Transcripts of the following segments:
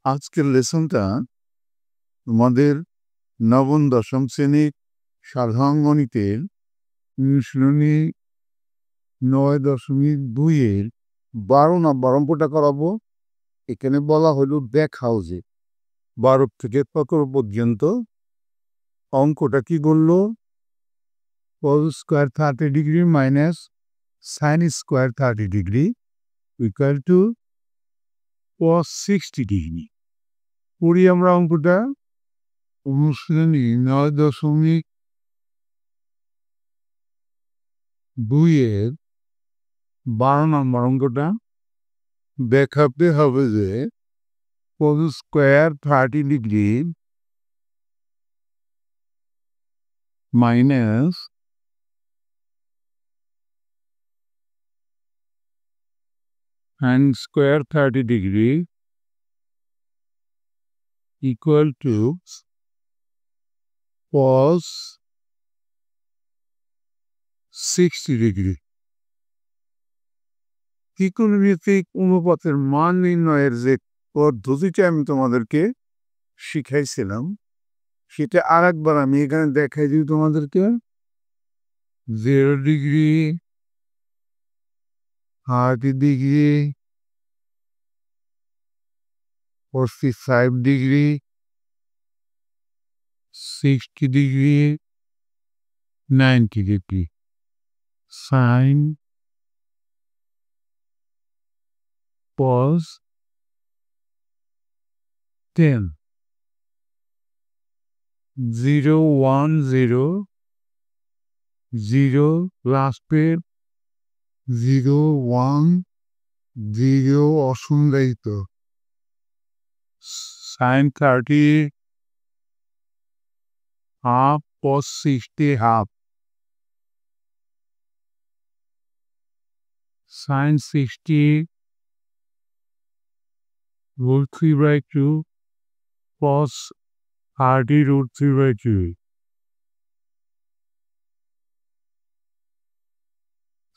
আজকের লেসনটা তোমাদের নবম দশম শ্রেণীর সাধারণ গণিতের অনুশীলনী 9.2-এর 12 নম্বর অঙ্কটা করাবো। এখানে বলা হলো ব্যাক হাউসে 12 থেকে 17 পর্যন্ত অঙ্কটা কি বললো? cos square 30 degree minus sine square 30 degree equal to cos 60 degree. করি আমরা অঙ্কটা। অনুশীলনী 9.2-এর 12 নম্বর অঙ্কটা দেখাতে হবে যে cos square 30 degree minus sine square 30 degree equal to cos 60 degree. ত্রিকোণমিতিক অনুপাতের মান নির্ণয়ের যে পদ্ধতিটা আমি তোমাদেরকে শিখাইছিলাম সেটা আর একবার আমি এখানে দেখাই দিই তোমাদেরকে। 0 degree, 30 degree, 45 degree, 60 degree, 90 degree, sine, cos 10, 0 1 0 0 লাস্টের 0 1 0 অসংজ্ঞায়িত, sine 30 half, cos 60 half, sin 60 root 3/2, cos 30 root 3/2,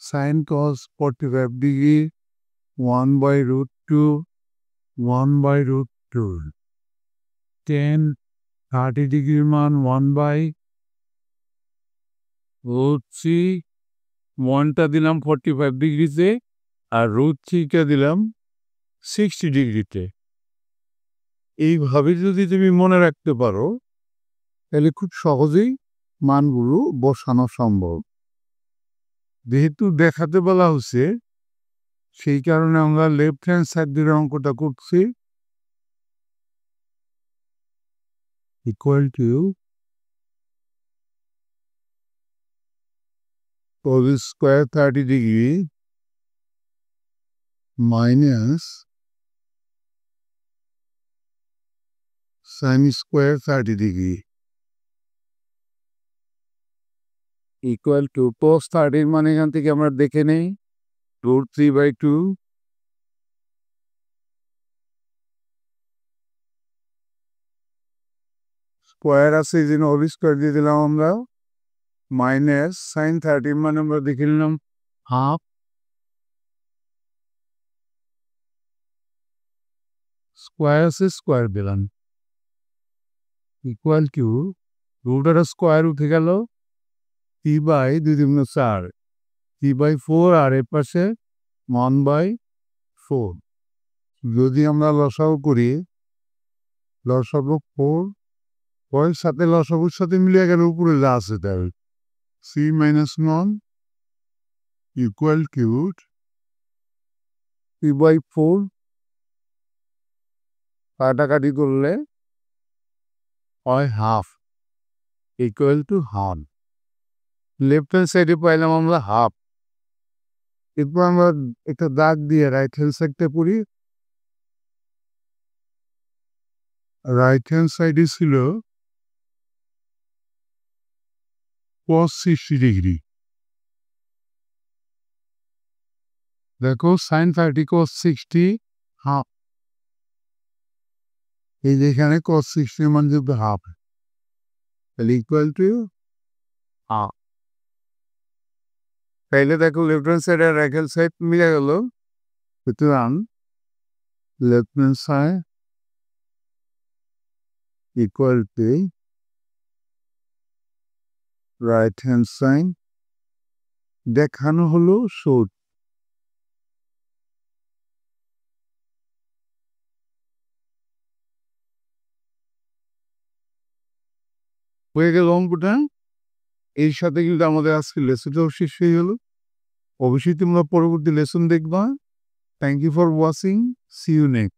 sin cos 45 degree 1/√2, 1/√2, 10 30 ডিগ্রির মান 1/√3, 1টা দিলাম 45 ডিগ্রিতে আর √3টা দিলাম 60 ডিগ্রিতে। এইভাবে যদি তুমি মনে রাখতে পারো তাহলে খুব সহজেই মানগুলো বসানো সম্ভব। যেহেতু দেখাতে বলা হচ্ছে সেই কারণে আমরা লেফট হ্যান্ড সাইড দিয়ে অঙ্কটা করছি। Equal to cos square 30 degree minus sine square 30 degree equal to cos 30 মানে এখান থেকে আমরা দেখে নেই √3/2, স্কোয়ার আছে এই জন্য হোল স্কোয়ার দিয়ে দিলাম আমরা, মাইনাস সাইন 30 মানে আমরা দেখে নিলাম হাফ, স্কোয়ার আছে স্কোয়ার দিলাম ইকুয়াল টু রুটের স্কোয়ার উঠে গেল 3/2 3/4 আর এর পাশে 1/4। যদি আমরা লসাগু করি লসাগু 4 পয়ের সাথে লসাগুর সাথে মিলিয়ে গেলে উপরে যা আছে তাই 3 - 1 ইকুয়াল টু 3/4 কাটাকাটি করলে হয় half equal to half. Left hand সাইডে পাইলাম আমরা হাফ। এরপর আমরা একটা দাগ দিয়ে রাইট হ্যান্ড সাইডটা করি। রাইট হ্যান্ড সাইডে ছিল cos 60 ডিগ্রি। দেখো সাইন 30 cos 60 হাফ, এই যেখানে cos 60 মান যদি হাফ তাহলে ইকুয়াল টু হাফ। তাইলে দেখো লেফট হ্যান্ড সাইড আর রাইট হ্যান্ড সাইড মিলে গেল, সুতরাং left hand side equal to right hand side দেখানো হলো শোড। হয়ে গেল অঙ্কটা। এর সাথে কিন্তু আমাদের আজকে লেসনটাও শেষ হয়ে গেল। অবশ্যই তোমরা পরবর্তী লেসন দেখবা। Thank you for watching. See you next.